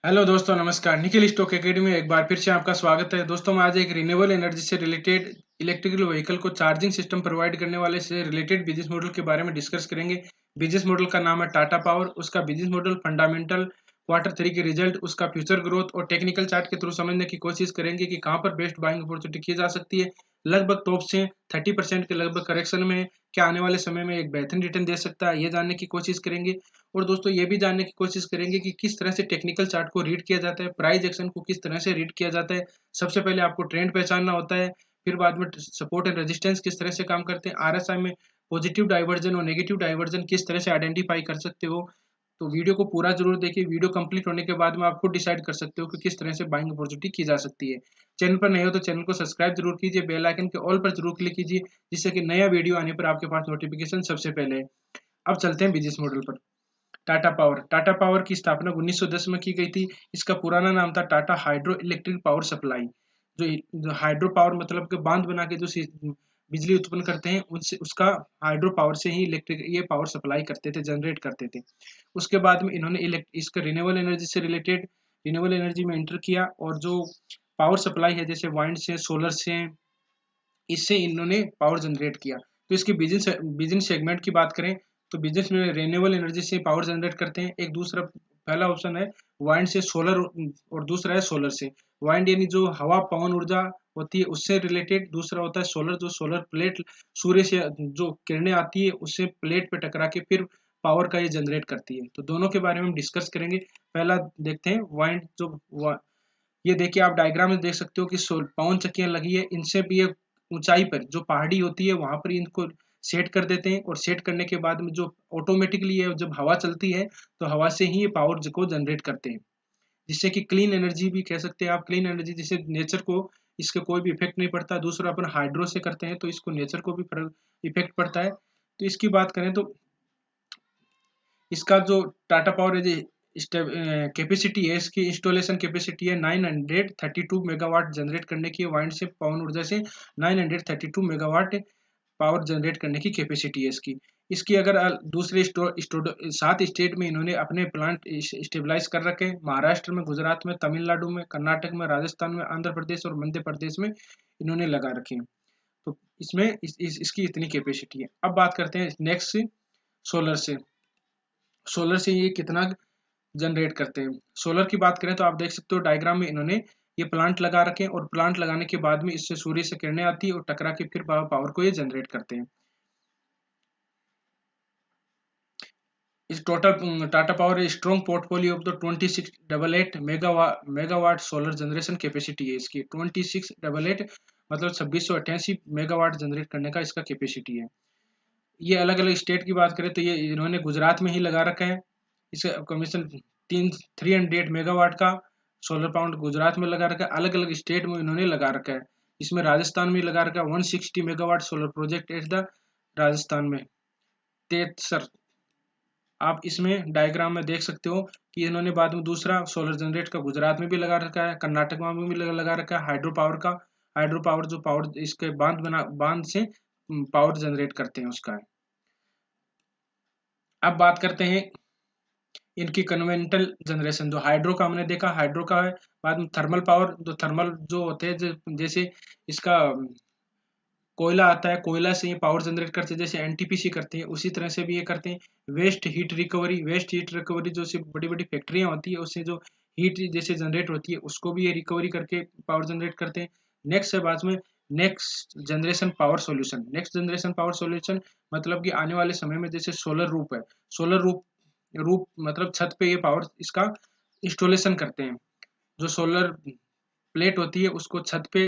Hello दोस्तों, नमस्कार। Nikhil stock academy में एक बार फिर से आपका स्वागत है। दोस्तों, मैं आज एक रिन्यूएबल एनर्जी से रिलेटेड इलेक्ट्रिकल व्हीकल को चार्जिंग सिस्टम प्रोवाइड करने वाले से रिलेटेड बिजनेस मॉडल के बारे में डिस्कस करेंगे। बिजनेस मॉडल का नाम है टाटा पावर। उसका बिजनेस मॉडल, फंडामेंटल, क्वार्टर 3 के रिजल्ट, उसका फ्यूचर ग्रोथ और टेक्निकल चार्ट के थ्रू समझने की कोशिश करेंगे कि कहाँ पर बेस्ट बाइंग अपॉर्चुनिटी की जा सकती है। लगभग टॉप से 30% के लगभग करेक्शन में क्या आने वाले समय में एक बेहतरीन रिटर्न दे सकता है, ये जानने की कोशिश करेंगे। और दोस्तों, ये भी जानने की कोशिश करेंगे कि किस तरह से टेक्निकल चार्ट को रीड किया जाता है, प्राइस एक्शन को किस तरह से रीड किया जाता है। सबसे पहले आपको ट्रेंड पहचानना होता है, फिर बाद में सपोर्ट एंड रेजिस्टेंस किस तरह से काम करते हैं, आरएसआई में पॉजिटिव डाइवर्जन और नेगेटिव डाइवर्जन किस तरह से आइडेंटिफाई कर सकते हो। तो वीडियो को पूरा जरूर देखिए। वीडियो कंप्लीट होने के बाद में आप खुद डिसाइड कर सकते हो कि किस तरह से बाइंग अपॉर्चुनिटी की जा सकती है। चैनल पर नए हो तो चैनल को सब्सक्राइब जरूर कीजिए, बेल आइकन के ऑल पर जरूर क्लिक कीजिए, जिससे कि नया वीडियो आने पर आपके पास नोटिफिकेशन सबसे पहले है। अब चलते हैं बिजनेस मॉडल पर। टाटा पावर की स्थापना 1910 में की गई थी। इसका पुराना नाम था Tata hydro electric power supply. जो हाइड्रो पावर मतलब के बांध बना के जो बिजली उत्पन्न करते हैं, उनसे उसका हाइड्रो पावर से ही इलेक्ट्रिक ये पावर सप्लाई करते थे, जनरेट करते थे। उसके बाद में इन्होंने इसका रिन्यूएबल एनर्जी से रिलेटेड रिन्यूएबल एनर्जी में एंटर किया, और जो पावर सप्लाई है जैसे वाइंड से, सोलर से, इससे इन्होंने पावर जनरेट किया। तो इसके बिजनेस सेगमेंट की बात करें तो बिजनेस में रिन्यूएबल एनर्जी से पावर जनरेट करते हैं। एक दूसरा पहला ऑप्शन है वाइंड से सोलर, और दूसरा है सोलर से। वाइंड यानी जो हवा पवन ऊर्जा होती है उससे रिलेटेड। दूसरा होता है सोलर, जो सोलर प्लेट, सूर्य से जो किरणें आती है उससे प्लेट पे टकरा के फिर पावर का ये जनरेट करती है। तो दोनों के बारे में हम डिस्कस करेंगे। पहला देखते हैं वाइंड। ये देखिए, आप डायग्राम में देख सकते हो कि पवन चक्कियां लगी है। इनसे भी ये ऊंचाई पर जो पहाड़ी होती है वहां पर इनको सेट कर देते हैं, और सेट करने के बाद में जो ऑटोमेटिकली है, जब हवा चलती है तो हवा से ही ये पावर को जनरेट करते हैं, जिससे कि क्लीन एनर्जी भी कह सकते हैं आप। क्लीन एनर्जी जिससे नेचर को इसका कोई भी इफेक्ट नहीं पड़ता। दूसरा, अपन हाइड्रो से करते हैं तो इसको नेचर को भी इफेक्ट पड़ता है। तो इसकी बात करें तो इसका जो टाटा पावर है कैपेसिटी है, इसकी इंस्टॉलेशन कैपेसिटी है 932 मेगावाट जनरेट करने की। वाइंड से, पवन ऊर्जा से 932 मेगावाट पावर जनरेट करने की कैपेसिटी है इसकी। इसकी अगर दूसरे 7 स्टेट में इन्होंने अपने प्लांट स्टेबलाइज कर रखे हैं। महाराष्ट्र में, गुजरात में, तमिलनाडु में, कर्नाटक में, राजस्थान में, आंध्र प्रदेश और मध्य प्रदेश में इन्होंने लगा रखे हैं। तो इसमें इसकी इतनी कैपेसिटी है। अब बात करते हैं नेक्स्ट सोलर से। सोलर से ये कितना जनरेट करते हैं। सोलर की बात करें तो आप देख सकते हो डायग्राम में इन्होंने ये प्लांट लगा रखे हैं, और प्लांट लगाने के बाद में इससे सूर्य से किरणें आती है और टकरा के फिर पावर को ये जनरेट करते हैं। इस total Tata power strong portfolio of the 2688 megawatt solar generation capacity है इसकी। 2688 मतलब 2688 मेगावाट जनरेट करने का इसका कैपेसिटी है। ये अलग अलग स्टेट की बात करें तो ये इन्होंने गुजरात में ही लगा रखा है। इसका कमीशन 300 मेगावाट का सोलर पावर गुजरात में लगा रखा है। अलग अलग स्टेट में इन्होंने लगा रखा है। इसमें राजस्थान में लगा रखा है 160 megawatt solar project at the Rajasthan में तेतसर। आप इसमें डायग्राम में देख सकते हो कि इन्होंने बाद में दूसरा सोलर जनरेट का गुजरात में भी लगा रखा है, कर्नाटक में भी लगा रखा है। हाइड्रो पावर जो पावर इसके बांध से पावर जनरेट करते हैं उसका है। अब बात करते हैं इनकी कन्वेंटल जनरेशन। जो हाइड्रो का हमने देखा, हाइड्रो का है। बाद में थर्मल पावर, जो थर्मल जो होते हैं, जैसे इसका कोयला आता है, कोयला से ये पावर जनरेट करते हैं, जैसे एनटीपीसी करते हैं उसी तरह से भी ये करते हैं। वेस्ट हीट रिकवरी जो बड़ी बड़ी फैक्ट्रियां होती है उससे जो हीट जैसे जनरेट होती है उसको भी ये रिकवरी करके पावर जनरेट करते हैं। नेक्स्ट है बाद में नेक्स्ट जनरेशन पावर सोल्यूशन मतलब कि आने वाले समय में जैसे सोलर रूप है। सोलर रूप मतलब छत पे ये पावर इसका इंस्टॉलेशन करते हैं। जो सोलर प्लेट होती है उसको छत पे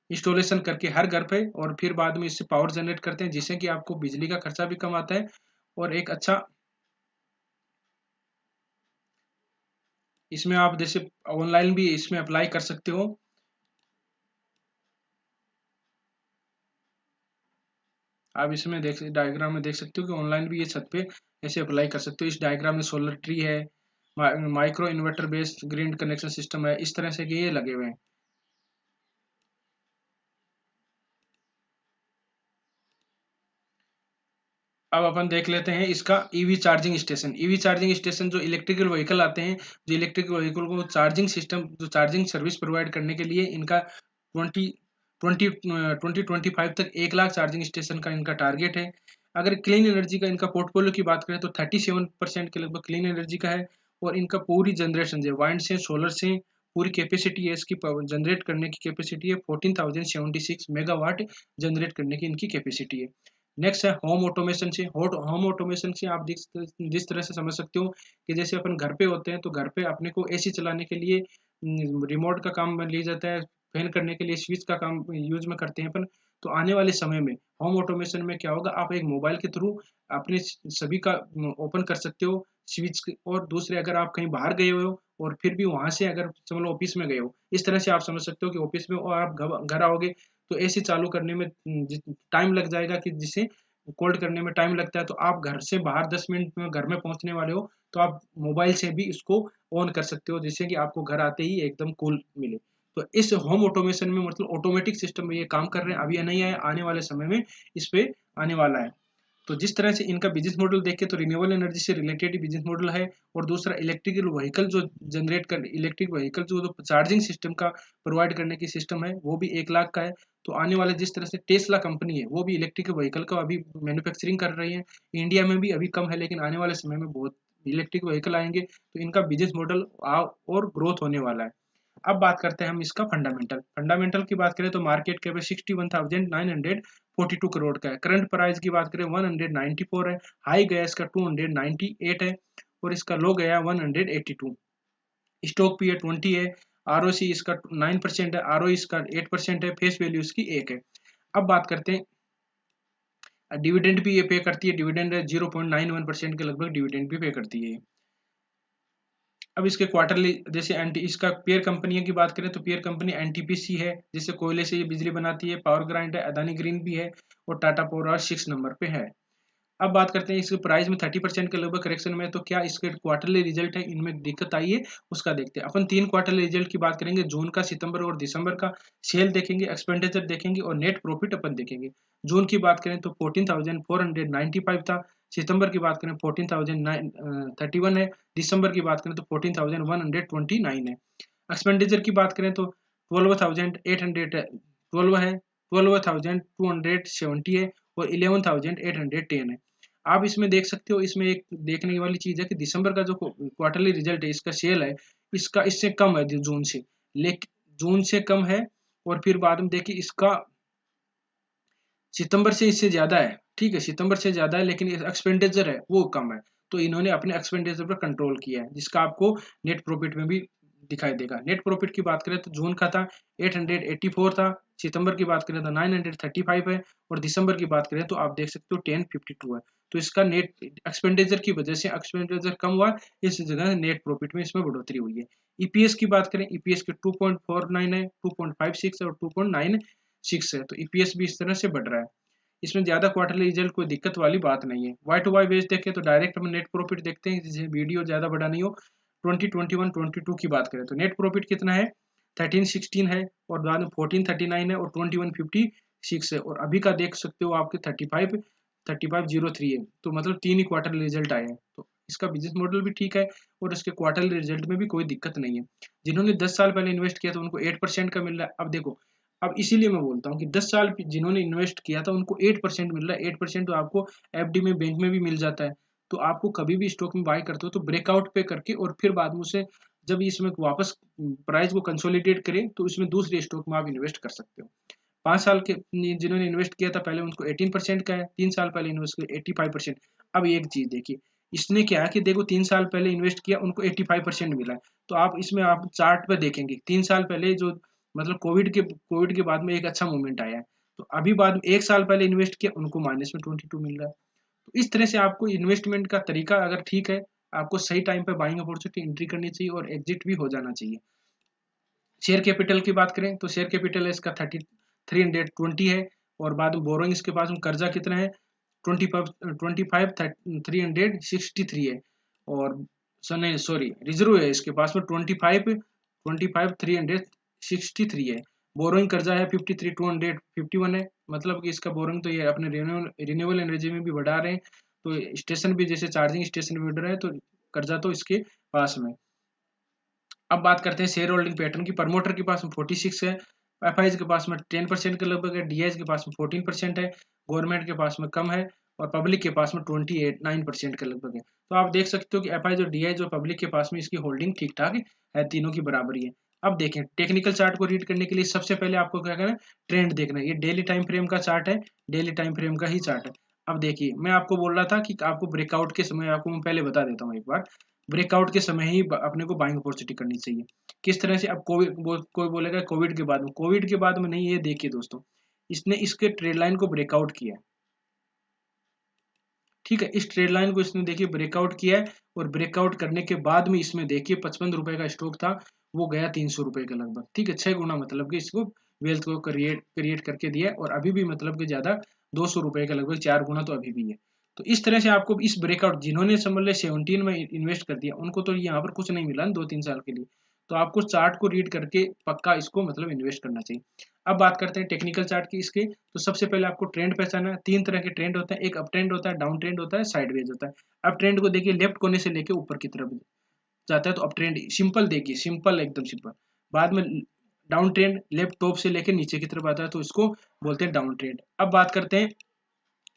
इंस्टॉलेशन करके हर घर पे, और फिर बाद में इससे पावर जनरेट करते हैं, जिससे कि आपको बिजली का खर्चा भी कम आता है और एक अच्छा इसमें आप जैसे ऑनलाइन भी इसमें अप्लाई कर सकते हो। आप इसमें डायग्राम में देख सकते हो कि ऑनलाइन भी ये छत पे ऐसे अप्लाई कर सकते हो। इस डायग्राम में सोलर ट्री है, micro inverter based grid connection system है, इस तरह से कि ये लगे हुए हैं। अब अपन देख लेते हैं इसका EV charging station. EV charging station जो इलेक्ट्रिकल व्हीकल आते हैं, जो इलेक्ट्रिकल व्हीकल को चार्जिंग सिस्टम, जो चार्जिंग सर्विस प्रोवाइड करने के लिए इनका 2025 तक 1 लाख चार्जिंग स्टेशन का इनका टारगेट है। अगर क्लीन एनर्जी का इनका पोर्टफोलियो की बात करें तो 37% के लगभग क्लीन एनर्जी का है, और इनका पूरी जनरेशन है वाइंड से, सोलर से, पूरी कैपेसिटी है इसकी, जनरेट करने की कैपेसिटी है 14,076 मेगावाट जनरेट करने की इनकी कैपेसिटी है। नेक्स्ट है होम ऑटोमेशन से। होम ऑटोमेशन से आप जिस तरह से समझ सकते हो कि जैसे अपन घर पे होते हैं तो घर पे अपने को एसी चलाने के लिए रिमोट का काम लिया जाता है, फैन करने के लिए स्विच का काम यूज में करते हैं अपन। तो आने वाले समय में होम ऑटोमेशन में क्या होगा, आप एक मोबाइल के थ्रू अपने सभी का ओपन कर सकते हो स्विच। और दूसरे, अगर आप कहीं बाहर गए हुए हो और फिर भी वहां से अगर समझ लो ऑफिस में गए हो, इस तरह से आप समझ सकते हो कि ऑफिस में और आप घर आओगे तो एसी चालू करने में टाइम लग जाएगा, कि जिसे कोल्ड करने में टाइम लगता है, तो आप घर से बाहर 10 मिनट में घर में पहुंचने वाले हो तो आप मोबाइल से भी इसको ऑन कर सकते हो, जिससे कि आपको घर आते ही एकदम कूल मिले। तो इस होम ऑटोमेशन में मतलब ऑटोमेटिक सिस्टम में ये काम कर रहे हैं, अभी नहीं आया, आने वाले समय में इस पे आने वाला है। तो जिस तरह से इनका बिजनेस मॉडल देखें तो रिन्यूएबल एनर्जी से रिलेटेड बिजनेस मॉडल है, और दूसरा इलेक्ट्रिकल व्हीकल जो जनरेट कर, इलेक्ट्रिक व्हीकल जो चार्जिंग सिस्टम का प्रोवाइड करने की सिस्टम है वो भी 1 लाख का है। तो आने वाले, जिस तरह से टेस्ला कंपनी है वो भी इलेक्ट्रिक व्हीकल का अभी मैन्युफैक्चरिंग कर रही है, इंडिया में भी अभी कम है लेकिन आने वाले समय में बहुत इलेक्ट्रिक व्हीकल आएंगे, तो इनका बिजनेस मॉडल और ग्रोथ होने वाला है। अब बात करते हैं हम इसका फंडामेंटल। फंडामेंटल की बात करें तो मार्केट कैप 61,942 करोड़ का है। करंट प्राइस की बात करें 194 है, हाई गया इसका 298 है, और इसका लो गया 182। स्टॉक पीए 20 है, आरओसी इसका 9% है, आरओई इसका 8% है, फेस वैल्यू इसकी 1 है। अब बात करते हैं डिविडेंड भी ये पे करती है, डिविडेंड 0.91% के लगभग डिविडेंड भी पे करती है। अब इसके क्वार्टरली, जैसे एंटी इसका पेयर कंपनियों की बात करें तो पेयर कंपनी एनटीपीसी है, जिससे कोयले से ये बिजली बनाती है, पावर ग्राइंड है, अदानी ग्रीन भी है, और टाटा पावर 6 नंबर पे है। अब बात करते हैं इसके प्राइस में 30% के लगभग करेक्शन में, तो क्या इसके क्वार्टरली रिजल्ट है इनमें दिक्कत आई है उसका देखते हैं। अपन 3 क्वार्टरली रिजल्ट की बात करेंगे, जून का, सितंबर और दिसंबर का। सेल देखेंगे, एक्सपेंडिचर देखेंगे, और नेट प्रॉफिट अपन देखेंगे। जून की बात करें तो 14,495 था, सितंबर की बात करें 14,031 है, दिसंबर की बात करें तो 14,129 है। एक्सपेंडिचर की बात करें तो 12,812 है, 12,270 है, और 11,810 है। आप इसमें देख सकते हो, इसमें एक देखने वाली चीज है कि दिसंबर का जो क्वार्टरली रिजल्ट है, इसका सेल है, इसका इससे कम है जून से, लेकिन जून से कम है, और फिर बाद में देखिए इसका सितंबर से इससे ज्यादा है। ठीक है, सितंबर से ज्यादा है, लेकिन एक्सपेंडिचर है वो कम है। तो इन्होंने अपने एक्सपेंडिचर पर कंट्रोल किया है, जिसका आपको नेट प्रॉफिट में भी दिखाई देगा। नेट प्रॉफिट की बात करें तो जून का था 884 था, सितंबर की बात करें तो 935 है, और दिसंबर की बात करें तो आप देख सकते हो 1052 है। तो इसका नेट एक्सपेंडिचर की वजह से एक्सपेंडिचर कम हुआ, इस जगह नेट प्रॉफिट में इसमें बढ़ोतरी हुई है। ईपीएस की बात करें, ईपीएस के 2.49 है, 2.56 और 2.96 है, तो ईपीएस भी इस तरह से बढ़ रहा है। इसमें ज्यादा क्वार्टरली रिजल्ट कोई दिक्कत वाली बात नहीं है। वाई टू वाई बेस देखें तो डायरेक्ट हम नेट प्रॉफिट देखते हैं, जिसे वीडियो ज्यादा बड़ा नहीं हो। 2021-22 की बात करें तो नेट प्रॉफिट कितना है, 1316 है, और बाद में 1439 है, और 2156 है, और अभी का देख सकते हो आपके 3503 है। तो मतलब 3 ही क्वार्टरली रिजल्ट आए हैं, तो इसका बिजनेस मॉडल भी ठीक है, और इसके क्वार्टरली रिजल्ट में भी कोई दिक्कत नहीं है। जिन्होंने 10 साल पहले इन्वेस्ट किया था उनको 8% का मिल रहा है। अब देखो, अब इसीलिए मैं बोलता हूँ कि 10 साल जिन्होंने इन्वेस्ट किया था उनको 8% मिल रहा है। 8% तो आपको एफडी में, बैंक में भी मिल जाता है। तो आपको कभी भी स्टॉक में बाय करते हो तो ब्रेकआउट पे करके, और फिर बाद में उसे जब इसमें वापस प्राइस को कंसोलिडेट करे तो इसमें दूसरे स्टॉक में आप इन्वेस्ट कर सकते हो। 5 साल के जिन्होंने इन्वेस्ट किया था पहले उनको 18% का है, 3 साल पहले इन्वेस्ट किया 85%। अब एक चीज देखिए, इसने क्या है कि देखो 3 साल पहले इन्वेस्ट किया उनको 85% मिला है। तो आप इसमें आप चार्ट पे देखेंगे 3 साल पहले जो, मतलब कोविड के बाद में एक अच्छा मूवमेंट आया है, तो अभी बाद में 1 साल पहले इन्वेस्ट किया उनको -22 मिल रहा है। तो इस तरह से आपको इन्वेस्टमेंट का तरीका अगर ठीक है, आपको सही टाइम पे बाइंग अपॉर्चुनिटी एंट्री करनी चाहिए और एग्जिट भी हो जाना चाहिए। शेयर कैपिटल की बात करें तो शेयर कैपिटल है इसका 320 है, और बाद में बोरोइंग इसके पास में कर्जा कितना है 25 363 है, और नहीं सॉरी, रिजर्व है इसके पास में 25 363 है। बोरोइंग कर्जा है 53 251 है, मतलब कि इसका बोरिंग तो ये अपने रिन्यूएबल एनर्जी में भी बढ़ा रहे हैं, तो स्टेशन भी जैसे चार्जिंग स्टेशन भी बढ़ रहा है, तो कर्जा तो इसके पास में। अब बात करते हैं शेयर होल्डिंग पैटर्न की। प्रमोटर के पास में 46 है, एफआईज के पास में 10% के लगभग है, डीआईज के पास में 14% है, गवर्नमेंट के पास में कम है, और पब्लिक के पास में 9% के लगभग है। तो आप देख सकते हो कि एफआईज और डीआईज और पब्लिक के पास में इसकी होल्डिंग ठीक ठाक है, तीनों की बराबरी है। अब देखें, टेक्निकल चार्ट को रीड करने के लिए सबसे पहले आपको क्या करना है, ट्रेंड देखना है। ये डेली टाइम फ्रेम का चार्ट है, डेली टाइम फ्रेम का ही चार्ट है। अब देखिए, मैं आपको बोल रहा था कि आपको ब्रेकआउट के समय, आपको मैं पहले बता देता हूँ एक बार, ब्रेकआउट के समय ही अपने को बाइंग अपॉर्चुनिटी करनी चाहिए। किस तरह से? अब कोई बोलेगा कोविड के बाद में, कोविड के बाद में नहीं, ये देखिए दोस्तों, इसने इसके ट्रेड लाइन को ब्रेकआउट किया है, ठीक है, इस ट्रेड लाइन को इसने देखिए ब्रेकआउट किया है, और ब्रेकआउट करने के बाद में इसमें देखिए 55 रुपए का स्टॉक था, वो गया 300 रुपए के लगभग, ठीक है, 6 गुना मतलब कि इसको वेल्थ को क्रिएट करके दिया है, और अभी भी मतलब कि ज्यादा 200 रुपए के लगभग 4 गुना तो अभी भी है। तो इस तरह से आपको इस ब्रेकआउट, जिन्होंने समझ ले 17 में इन्वेस्ट कर दिया, उनको तो यहाँ पर कुछ नहीं मिला 2-3 साल के लिए, तो आपको चार्ट को रीड करके पक्का इसको मतलब इन्वेस्ट करना चाहिए। अब बात करते हैं टेक्निकल चार्ट की इसके। तो सबसे पहले आपको ट्रेंड पहचाना है। 3 तरह के ट्रेंड होते हैं, एक अप ट्रेंड होता है, डाउन ट्रेंड होता है, साइडवेज होता है। अप ट्रेंड को देखिए लेफ्ट कोने से लेके ऊपर की तरफ जाता है, तो अप ट्रेंड सिंपल देखिए, सिंपल एकदम सिंपल। बाद में डाउन ट्रेंड लेफ्ट टॉप से लेके नीचे की तरफ आता है, तो इसको बोलते हैं डाउन ट्रेंड। अब बात करते हैं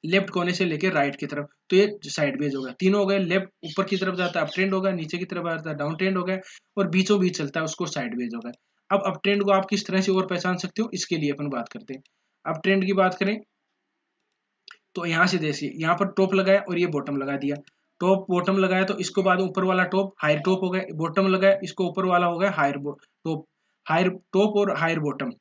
लेफ्ट कोने से लेके राइट की तरफ, तो ये साइडवेज होगा। तीनों हो गए, लेफ्ट ऊपर की तरफ जाता है अप ट्रेंड होगा, नीचे की तरफ आता है डाउन ट्रेंड हो गया, और बीचों बीच चलता है उसको साइडवेज होगा। अब अप ट्रेंड को आप किस तरह से और पहचान सकते हो, इसके लिए अपन बात करते हैं। अप ट्रेंड की बात करें तो यहाँ से देखिए, यहाँ पर टॉप लगाया और ये बॉटम लगा दिया, टॉप बॉटम लगाया, तो इसको बाद ऊपर वाला टॉप हायर टॉप हो गया, बॉटम लगाया, इसको ऊपर वाला हो गया हायर टॉप, हायर टॉप और higher bottom,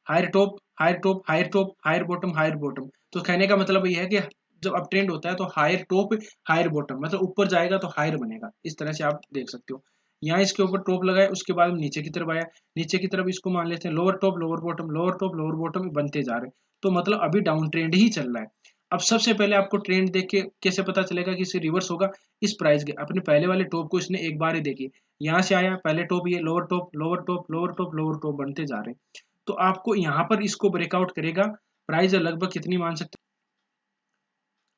higher top higher top higher top higher bottom higher bottom. तो कहने का मतलब ये है कि जब अप ट्रेंड होता है तो हायर टॉप हायर बॉटम, मतलब ऊपर जाएगा तो हायर बनेगा, इस तरह से आप देख सकते हो। यहाँ इसके ऊपर टॉप लगाया, उसके बाद नीचे की तरफ आया, नीचे की तरफ इसको मान लेते हैं lower top lower bottom lower top lower bottom बनते जा रहे हैं, तो मतलब अभी डाउन ट्रेंड ही चल रहा है। अब सबसे पहले आपको ट्रेंड देख के कैसे पता चलेगा कि इसे रिवर्स होगा, इस प्राइस के अपने पहले वाले टॉप को इसने एक बार ही देखी, यहाँ से आया पहले टॉप, ये lower top lower top lower top lower top बनते जा रहे हैं, तो आपको यहाँ पर इसको ब्रेकआउट करेगा, प्राइस लगभग कितनी मान सकते,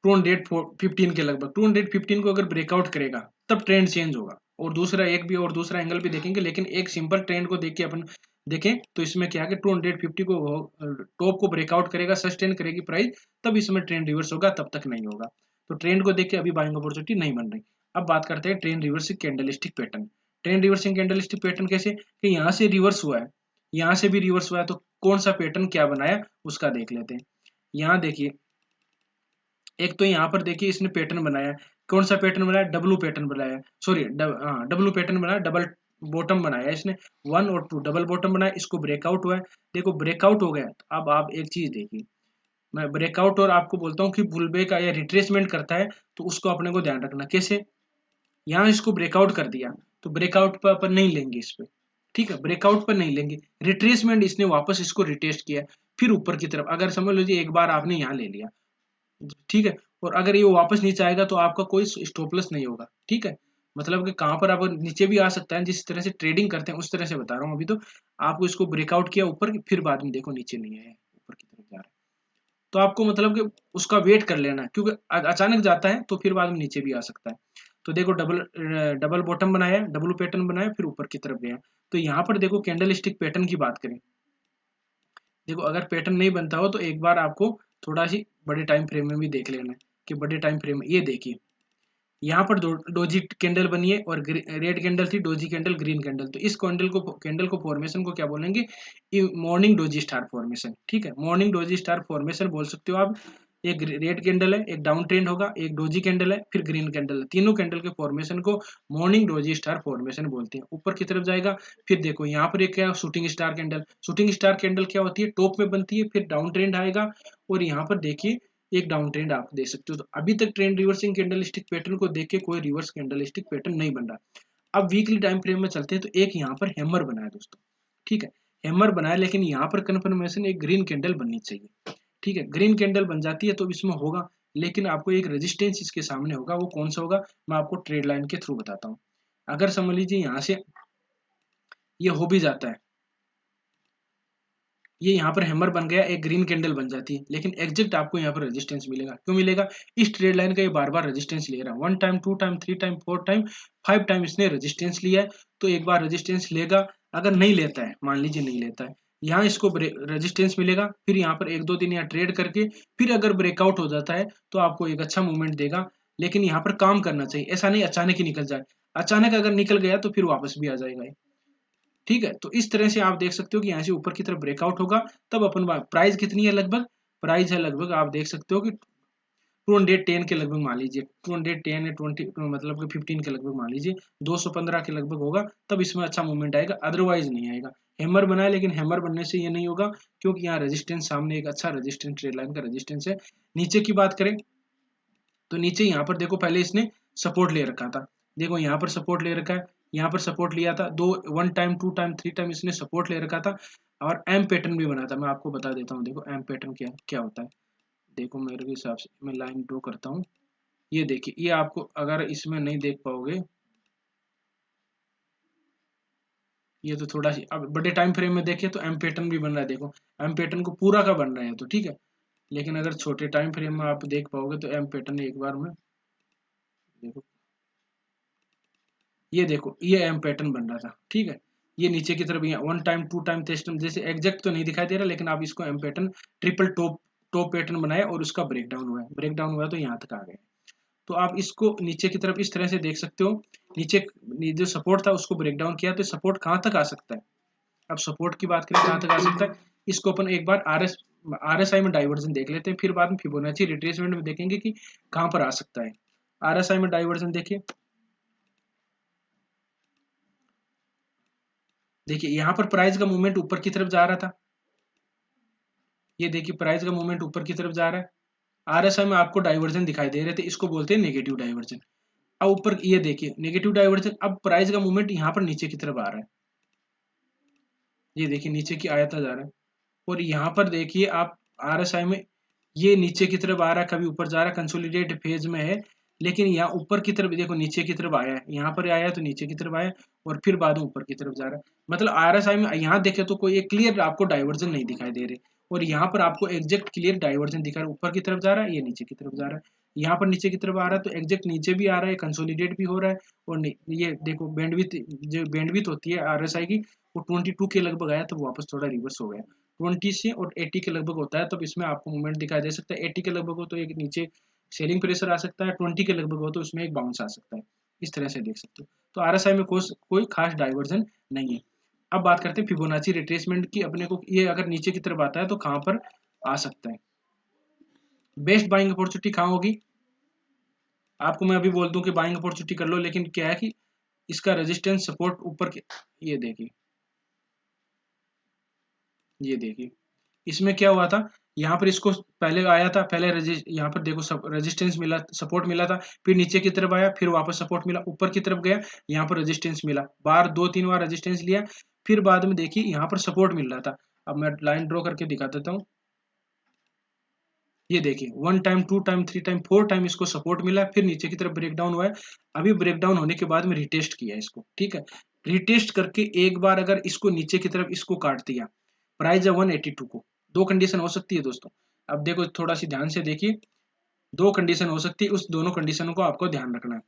215 के लगभग, 215 को अगर ब्रेकआउट करेगा तब ट्रेंड चेंज होगा। और दूसरा एक भी और दूसरा एंगल भी देखेंगे, लेकिन एक सिंपल ट्रेंड को देख के अपन देखें तो इसमें क्या है कि 250 को टॉप को ब्रेकआउट करेगा, सस्टेन करेगी प्राइस, तब इसमें ट्रेंड रिवर्स होगा, तब तक नहीं होगा। तो ट्रेंड को देख के अभी बाइंग अपॉर्चुनिटी नहीं बन रही। अब बात करते हैं trend reversing candlestick pattern. Trend reversing candlestick pattern कैसे, कि यहाँ से रिवर्स हुआ है, यहाँ से भी रिवर्स हुआ है, तो कौन सा पैटर्न क्या बनाया उसका देख लेते हैं। यहाँ देखिए, एक तो यहाँ पर देखिए इसने पैटर्न बनाया, कौन सा पैटर्न बनाया, डब्लू पैटर्न बनाया, सॉरी हाँ डब्लू पैटर्न बनाया, डबल बॉटम बनाया इसने, 1 और 2 डबल बॉटम बनाया, इसको ब्रेकआउट हुआ है, देखो ब्रेकआउट हो गया। तो अब आप एक चीज देखिए, मैं ब्रेकआउट और आपको बोलता हूँ कि बुलबे का या रिट्रेसमेंट करता है, तो उसको अपने को ध्यान रखना कैसे। यहाँ इसको ब्रेकआउट कर दिया, तो ब्रेकआउट पर अपन नहीं लेंगे इस पे, ठीक है, ब्रेकआउट पर नहीं लेंगे, रिट्रेसमेंट इसने वापस इसको रिटेस्ट किया, फिर ऊपर की तरफ, अगर समझ लीजिए एक बार आपने यहाँ ले लिया, ठीक है, और अगर ये वापस नीचे आएगा तो आपका कोई स्टॉप लॉस नहीं होगा, ठीक है, मतलब कि कहाँ पर आप नीचे भी आ सकता है, जिस तरह से ट्रेडिंग करते हैं उस तरह से बता रहा हूँ। अभी तो आपको इसको ब्रेकआउट किया ऊपर, फिर बाद में देखो नीचे नहीं आया, ऊपर की तरफ जा रहा है, तो आपको मतलब कि उसका वेट कर लेना है, क्योंकि अचानक जाता है तो फिर बाद में नीचे भी आ सकता है। तो देखो डबल डबल बॉटम बनाया, डब्लू पैटर्न बनाया, फिर ऊपर की तरफ गया। तो यहाँ पर देखो कैंडल स्टिक पैटर्न की बात करें, देखो अगर पैटर्न नहीं बनता हो तो एक बार आपको थोड़ा सी बड़े टाइम फ्रेम में भी देख लेना है, कि बड़े टाइम फ्रेम में ये देखिए, यहाँ पर डोजी कैंडल बनी है, और रेड कैंडल थी, डोजी कैंडल, ग्रीन कैंडल, तो इस कैंडल को फॉर्मेशन को क्या बोलेंगे, मॉर्निंग डोजी स्टार फॉर्मेशन, ठीक है, मॉर्निंग डोजी स्टार फॉर्मेशन बोल सकते हो आप। एक रेड कैंडल है, एक डाउन ट्रेंड होगा, एक डोजी कैंडल है, फिर ग्रीन कैंडल है, तीनों कैंडल के फॉर्मेशन को मॉर्निंग डोजी स्टार फॉर्मेशन बोलते हैं। ऊपर की तरफ जाएगा, फिर देखो यहाँ पर एक क्या, shooting star candle, shooting star candle क्या होती है, टॉप में बनती है, फिर डाउन ट्रेंड आएगा, और यहाँ पर देखिए एक डाउन ट्रेंड आप देख सकते हो। तो अभी तक ट्रेंड रिवर्सिंग कैंडलस्टिक पैटर्न को देख के कोई रिवर्स कैंडलस्टिक पैटर्न नहीं बन रहा। अब वीकली टाइम फ्रेम में चलते हैं, तो एक यहाँ पर हैमर बनाया दोस्तों, ठीक है, हैमर बनाया, लेकिन यहाँ पर कन्फर्मेशन एक ग्रीन कैंडल बननी चाहिए, ठीक है, ग्रीन कैंडल बन जाती है तो इसमें होगा, लेकिन आपको एक रेजिस्टेंस इसके सामने होगा, वो कौन सा होगा मैं आपको ट्रेड लाइन के थ्रू बताता हूँ। अगर समझ लीजिए यहाँ से ये हो भी जाता है, ये यहाँ पर हैमर बन गया, एक ग्रीन कैंडल बन जाती है, लेकिन एग्जैक्ट आपको यहाँ पर रेजिस्टेंस मिलेगा। क्यों मिलेगा? इस ट्रेड लाइन का ये बार बार रेजिस्टेंस ले रहा है, 1 time, 2 time, 3 time, 4 time, 5 time इसने रेजिस्टेंस लिया है। तो एक बार रेजिस्टेंस लेगा, अगर नहीं लेता है, मान लीजिए नहीं लेता है, यहाँ इसको रेजिस्टेंस मिलेगा, फिर यहाँ पर 1-2 दिन यहाँ ट्रेड करके फिर अगर ब्रेकआउट हो जाता है तो आपको एक अच्छा मूवमेंट देगा। लेकिन यहाँ पर काम करना चाहिए, ऐसा नहीं अचानक ही निकल जाए। अचानक अगर निकल गया तो फिर वापस भी आ जाएगा ये। ठीक है, तो इस तरह से आप देख सकते हो कि यहाँ से ऊपर की तरफ ब्रेकआउट होगा, तब अपन प्राइस कितनी है, लगभग प्राइस है लगभग आप देख सकते हो कि 210 के लगभग मान लीजिए, 210 या 20 मतलब कि 15 के लगभग मान लीजिए, 215 के लगभग होगा, तब इसमें अच्छा मूवमेंट आएगा, अदरवाइज नहीं आएगा। हैमर बना है, लेकिन हैमर बनने से ये नहीं होगा, क्योंकि यहाँ रेजिस्टेंस सामने एक अच्छा रेजिस्टेंस, ट्रेड लाइन का रेजिस्टेंस है। नीचे की बात करें तो नीचे यहाँ पर देखो, पहले इसने सपोर्ट ले रखा था, देखो यहाँ पर सपोर्ट ले रखा है, यहाँ पर सपोर्ट लिया था, 1 टाइम, 2 टाइम, 3 टाइम इसने सपोर्ट ले रखा था, और एम पैटर्न भी बना था। मैं आपको बता देता हूँ, देखो एम पैटर्न क्या क्या होता है। देखो मेरे हिसाब से मैं लाइन ड्रॉ करता हूँ, ये देखिए, ये आपको अगर इसमें नहीं देख पाओगे, ये तो थोड़ा सी अब बड़े टाइम फ्रेम में देखिए तो एम पैटर्न भी बन रहा है, देखो एम पैटर्न को पूरा का बन रहा है तो ठीक है। लेकिन अगर छोटे टाइम फ्रेम में आप देख पाओगे तो एम पैटर्न एक बार में देखो, ये देखो ये एम पैटर्न बन रहा था, ठीक है। ये नीचे की तरफ यहाँ 1 टाइम, 2 टाइम टेस्ट जैसे एग्जैक्ट तो नहीं दिखाई दे रहा, लेकिन आप इसको M pattern triple top top pattern बनाया और उसका ब्रेकडाउन हुआ है, ब्रेकडाउन हुआ तो यहाँ तक आ गए। तो आप इसको नीचे की तरफ इस तरह से देख सकते हो, नीचे जो सपोर्ट था उसको ब्रेक डाउन किया, तो सपोर्ट कहाँ तक आ सकता है? अब सपोर्ट की बात करें कहाँ तक आ सकता है, इसको अपन एक बार आरएसआई में डाइवर्जन देख लेते हैं, फिर बाद में फिबोनाची रिट्रेसमेंट में देखेंगे कि कहाँ पर आ सकता है। आरएसआई में डाइवर्जन देखिए, देखिए यहाँ पर प्राइस का मूवमेंट ऊपर की तरफ जा रहा था, ये देखिए प्राइस का मूवमेंट ऊपर की तरफ जा रहा है। आरएसआई में आपको डाइवर्जन दिखाई दे रहे थे, इसको बोलते हैं नेगेटिव डाइवर्जन। अब ऊपर ये देखिए नेगेटिव डाइवर्जन, अब प्राइस का मूवमेंट यहाँ पर नीचे की तरफ आ रहा है, ये देखिए नीचे की आयता जा रहा है। और यहाँ पर देखिए आप आरएसआई में ये नीचे की तरफ आ रहा है, कभी ऊपर जा रहा है, कंसोलिडेट फेज में है, लेकिन यहाँ ऊपर की तरफ देखो नीचे की तरफ आया है, यहाँ पर आया है तो नीचे की तरफ आया और फिर बाद में ऊपर की तरफ जा रहा है। मतलब आरएसआई में यहाँ देखे तो कोई एक क्लियर आपको डाइवर्जन नहीं दिखाई दे रहे, और यहाँ पर आपको एग्जैक्ट क्लियर डाइवर्जन दिखा रहा है, ऊपर की तरफ जा रहा है, ये नीचे की तरफ जा रहा है, यहाँ पर नीचे की तरफ आ रहा है तो एग्जैक्ट नीचे भी आ रहा है, कंसोलिडेट भी हो रहा है। और ये देखो बैंडविथ, जो बैंडविथ होती है आरएसआई की, वो 22 के लगभग आया तो वापस थोड़ा रिवर्स हो गया। 20 से और 80 के लगभग होता है, तब इसमें आपको मूवमेंट दिखाई दे सकता है। 80 के लगभग हो तो एक नीचे सेलिंग प्रेशर आ सकता है, 20 के लगभग हो तो उसमें एक बाउंस आ सकता है, इस तरह से देख सकते हो। तो आरएसआई में कोई खास डाइवर्जन नहीं है। अब बात करते हैं फिबोनाची रिट्रेसमेंट की, अपने को ये अगर नीचे की तरफ आता है तो कहाँ पर आ सकता है, बेस्ट बाइंग अपॉर्चुनिटी कहाँ होगी। आपको मैं अभी बोल दूं कि बाइंग अपॉर्चुनिटी कर लो, लेकिन क्या है कि इसका रेजिस्टेंस सपोर्ट ऊपर के, ये देखिए, ये देखिए इसमें क्या हुआ था, यहाँ पर इसको पहले आया था, पहले यहाँ पर देखो रेजिस्टेंस मिला, सपोर्ट मिला था, फिर नीचे की तरफ आया, फिर वापस सपोर्ट मिला, ऊपर की तरफ गया, यहाँ पर रेजिस्टेंस मिला, बार 2-3 बार रेजिस्टेंस लिया, फिर बाद में देखिए यहाँ पर सपोर्ट मिल रहा था। अब मैं लाइन ड्रॉ करके दिखा देता हूँ, ये देखिए 1 टाइम, 2 टाइम, 3 टाइम, 4 टाइम इसको सपोर्ट मिला, फिर नीचे की तरफ ब्रेक डाउन हुआ है। अभी ब्रेक डाउन होने के बाद में रिटेस्ट किया इसको, ठीक है। रिटेस्ट करके एक बार अगर इसको नीचे की तरफ इसको काट दिया, प्राइस है 182 को, दो कंडीशन हो सकती है दोस्तों। अब देखो थोड़ा सी ध्यान से देखिए, दो कंडीशन हो सकती है, उस दोनों कंडीशनों को आपको ध्यान रखना है।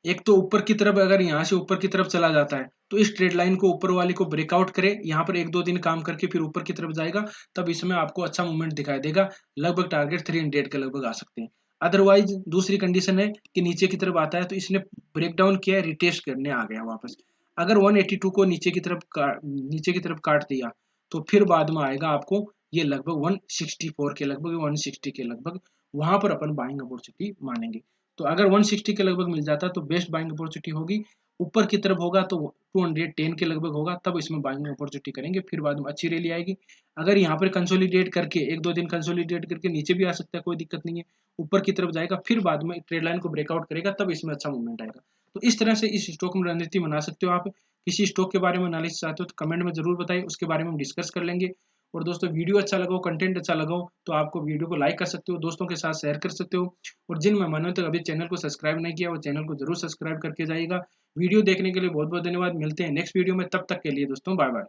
एक तो ऊपर की तरफ अगर यहाँ से ऊपर की तरफ चला जाता है तो इस ट्रेड लाइन को ऊपर वाली को ब्रेकआउट करे, यहाँ पर 1-2 दिन काम करके फिर ऊपर की तरफ जाएगा, तब इसमें आपको अच्छा मूवमेंट दिखाई देगा, लगभग टारगेट 300 के लगभग आ सकते हैं। अदरवाइज दूसरी कंडीशन है कि नीचे की तरफ आता है तो इसने ब्रेकडाउन किया, रिटेस्ट करने आ गया वापस, अगर 182 को नीचे की तरफ काट दिया तो फिर बाद में आएगा आपको ये लगभग 164 के लगभग, 160 के लगभग, वहां पर अपन बाइंग अपॉर्चुनिटी मानेंगे। तो अगर 160 के लगभग मिल जाता है तो बेस्ट बाइंग अपॉर्चुनिटी होगी, ऊपर की तरफ होगा तो 210 के लगभग होगा, तब इसमें बाइंग अपॉर्चुनिटी करेंगे, फिर बाद में अच्छी रैली आएगी। अगर यहाँ पर कंसोलिडेट करके 1-2 दिन कंसोलिडेट करके नीचे भी आ सकता है, कोई दिक्कत नहीं है, ऊपर की तरफ जाएगा, फिर बाद में ट्रेड लाइन को ब्रेकआउट करेगा, तब इसमें अच्छा मूवमेंट आएगा। तो इस तरह से इस स्टॉक में रणनीति बना सकते हो आप। किसी स्टॉक के बारे में एनालिसिस चाहते हो तो कमेंट में जरूर बताइए, उसके बारे में हम डिस्कस कर लेंगे। और दोस्तों वीडियो अच्छा लगा हो, कंटेंट अच्छा लगा हो तो आपको वीडियो को लाइक कर सकते हो, दोस्तों के साथ शेयर कर सकते हो, और जिन मेहमानों तक अभी चैनल को सब्सक्राइब नहीं किया वो चैनल को जरूर सब्सक्राइब करके जाइएगा। वीडियो देखने के लिए बहुत बहुत धन्यवाद, मिलते हैं नेक्स्ट वीडियो में, तब तक के लिए दोस्तों बाय बाय।